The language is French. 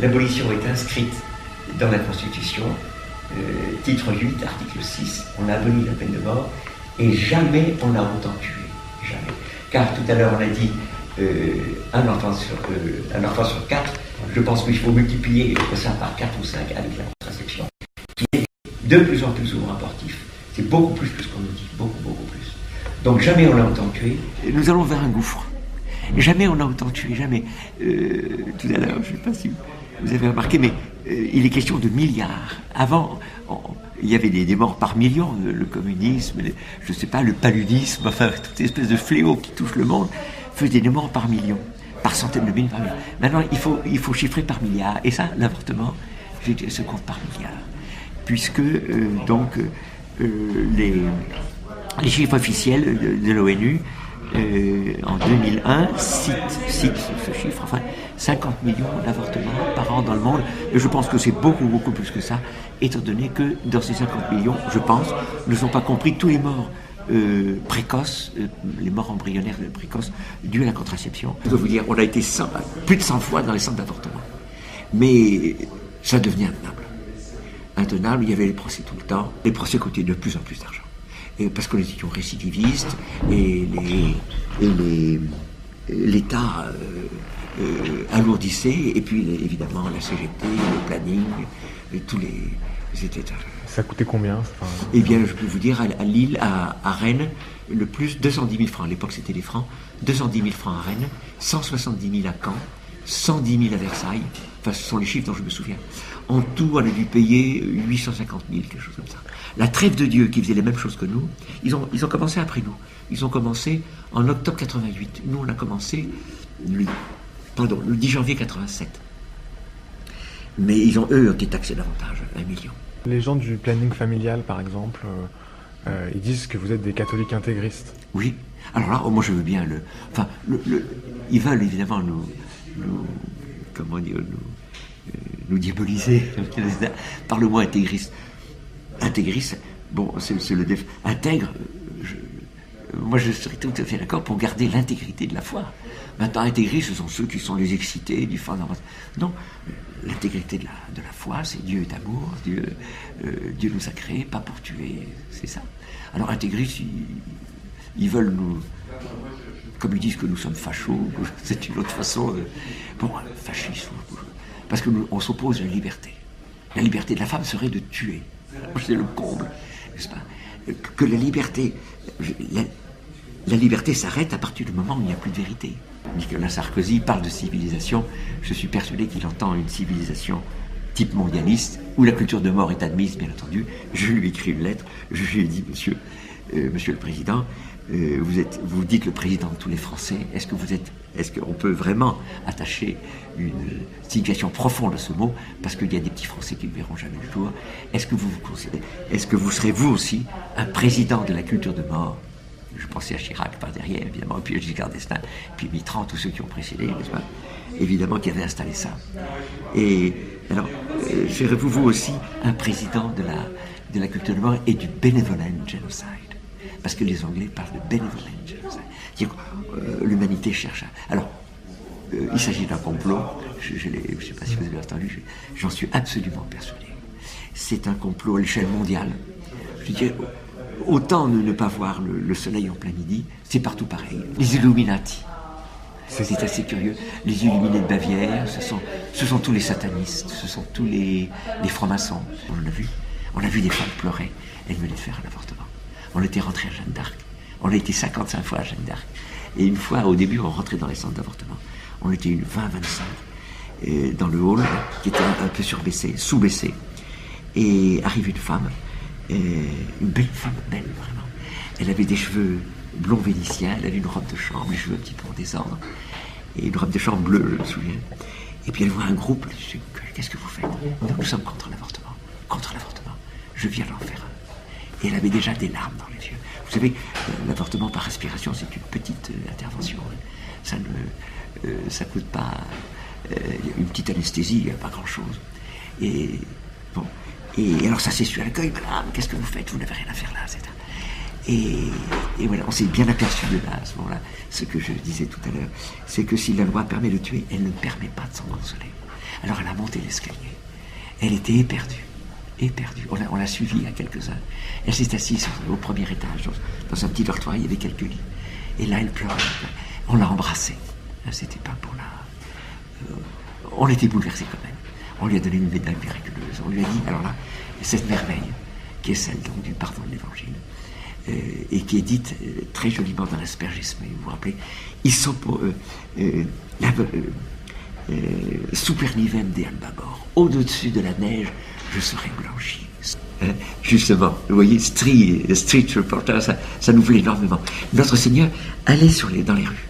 l'abolition est inscrite dans la Constitution, titre 8, article 6, on a aboli la peine de mort, et jamais on n'a autant tué. Jamais. Car tout à l'heure on a dit un enfant sur 4, je pense qu'il faut multiplier ça par 4 ou 5 avec la contraception, qui est de plus en plus souvent abortif. C'est beaucoup plus que ce qu'on nous dit, beaucoup, beaucoup plus. Donc jamais on a autant tué. Nous allons vers un gouffre. Jamais on n'a autant tué, jamais. Tout à l'heure, je ne sais pas si vous avez remarqué, mais il est question de milliards. Avant, il y avait des morts par millions, le communisme, je ne sais pas, le paludisme, enfin, toute espèce de fléau qui touche le monde, faisait des morts par millions, par centaines de milliers, par millions. Maintenant, il faut chiffrer par milliards. Et ça, l'avortement, se compte par milliards. Puisque, les chiffres officiels de l'ONU, en 2001, cite ce chiffre, enfin 50 millions d'avortements par an dans le monde. Et je pense que c'est beaucoup, beaucoup plus que ça, étant donné que dans ces 50 millions, je pense, ne sont pas compris tous les morts précoces, les morts embryonnaires précoces dues à la contraception. Je dois vous dire, on a été plus de 100 fois dans les centres d'avortement. Mais ça devenait intenable, il y avait les procès tout le temps, les procès coûtaient de plus en plus d'argent. Et parce que nous étions récidivistes et l'État alourdissait, et puis évidemment la CGT, le planning, et tous les états. Ça coûtait combien? Eh bien, je peux vous dire, à Lille, à Rennes, le plus 210 000 francs, à l'époque c'était les francs, 210 000 francs à Rennes, 170 000 à Caen, 110 000 à Versailles, enfin ce sont les chiffres dont je me souviens. En tout, on a dû payer 850 000, quelque chose comme ça. La Trêve de Dieu, qui faisait les mêmes choses que nous, ils ont commencé après nous. Ils ont commencé en octobre 88. Nous, on a commencé le 10 janvier 87. Mais eux ont été taxés davantage, 1 million. Les gens du planning familial, par exemple, ils disent que vous êtes des catholiques intégristes. Oui. Alors là, moi, je veux bien ils veulent évidemment nous diaboliser par le mot intégriste. Intégriste, bon, c'est le intègre. Moi, je serais tout à fait d'accord pour garder l'intégrité de la foi. Maintenant, intégristes, ce sont ceux qui sont les excités du fondamental. Non, l'intégrité de la foi, c'est Dieu est amour, Dieu nous a créés, pas pour tuer, c'est ça. Alors, intégristes, ils veulent nous... Comme ils disent que nous sommes fachos, c'est une autre façon de... Bon, fascisme, parce qu'on s'oppose à la liberté. La liberté de la femme serait de tuer. C'est le comble, n'est-ce pas? Que la liberté s'arrête à partir du moment où il n'y a plus de vérité. Nicolas Sarkozy parle de civilisation. Je suis persuadé qu'il entend une civilisation type mondialiste, où la culture de mort est admise, bien entendu. Je lui ai écrit une lettre, je lui ai dit, monsieur le Président, vous dites le président de tous les Français, est-ce qu'on peut vraiment attacher une signification profonde à ce mot, parce qu'il y a des petits Français qui ne verront jamais le jour. Est-ce que vous serez vous aussi un président de la culture de mort? Je pensais à Chirac par derrière, évidemment, puis à Giscard d'Estaing, puis Mitterrand, tous ceux qui ont précédé, n'est-ce pas? Évidemment qui avaient installé ça. Et alors, serez-vous vous aussi un président de la culture de mort et du benevolent genocide? Parce que les Anglais parlent de benevolent genocide. C'est-à-dire que l'humanité cherche à... Alors, il s'agit d'un complot, je ne sais pas si vous avez entendu, j'en suis absolument persuadé. C'est un complot à l'échelle mondiale. Je veux dire, autant ne pas voir le soleil en plein midi, c'est partout pareil. Les Illuminati, c'est assez curieux. Les Illuminés de Bavière, ce sont tous les satanistes, ce sont tous les francs-maçons. On a vu des femmes pleurer, elles venaient de faire un avortement. On était rentré à Jeanne d'Arc. On a été 55 fois à Jeanne d'Arc. Et une fois, au début, on rentrait dans les centres d'avortement. On était 20-25 dans le hall, qui était un peu sous-baissé. Et arrive une femme, une belle femme, belle, vraiment. Elle avait des cheveux blonds vénitiens, elle avait une robe de chambre, les cheveux un petit peu en désordre, et une robe de chambre bleue, je me souviens. Et puis elle voit un groupe, elle dit, qu'est-ce que vous faites? Nous sommes contre l'avortement. Contre l'avortement. Je viens d'en faire un. Et elle avait déjà des larmes dans les yeux. Vous savez, l'avortement par respiration, c'est une petite intervention. Ça coûte pas une petite anesthésie, pas grand-chose. Et bon, et alors ça s'essuie à l'accueil, madame, qu'est-ce que vous faites? Vous n'avez rien à faire là, etc. Et voilà, on s'est bien aperçu de là, à ce moment-là, ce que je disais tout à l'heure, c'est que si la loi permet de tuer, elle ne permet pas de s'en consoler. Alors elle a monté l'escalier. Elle était éperdue. Éperdue. On l'a suivie à quelques-uns. Elle s'est assise au premier étage, dans un petit dortoir, il y avait quelques lits. Et là, elle pleurait. On l'a embrassée. C'était pas pour la... on était bouleversés quand même. On lui a donné une médaille miraculeuse. On lui a dit, alors là, cette merveille, qui est celle donc du pardon de l'Évangile, et qui est dite très joliment dans l'Aspergisme. Vous vous rappelez, ils sont pour super nivem de albabor. Au-dessus de la neige, je serai blanchi. Justement, vous voyez, Street Reporter, ça nous plaît énormément. Notre Seigneur allait dans les rues.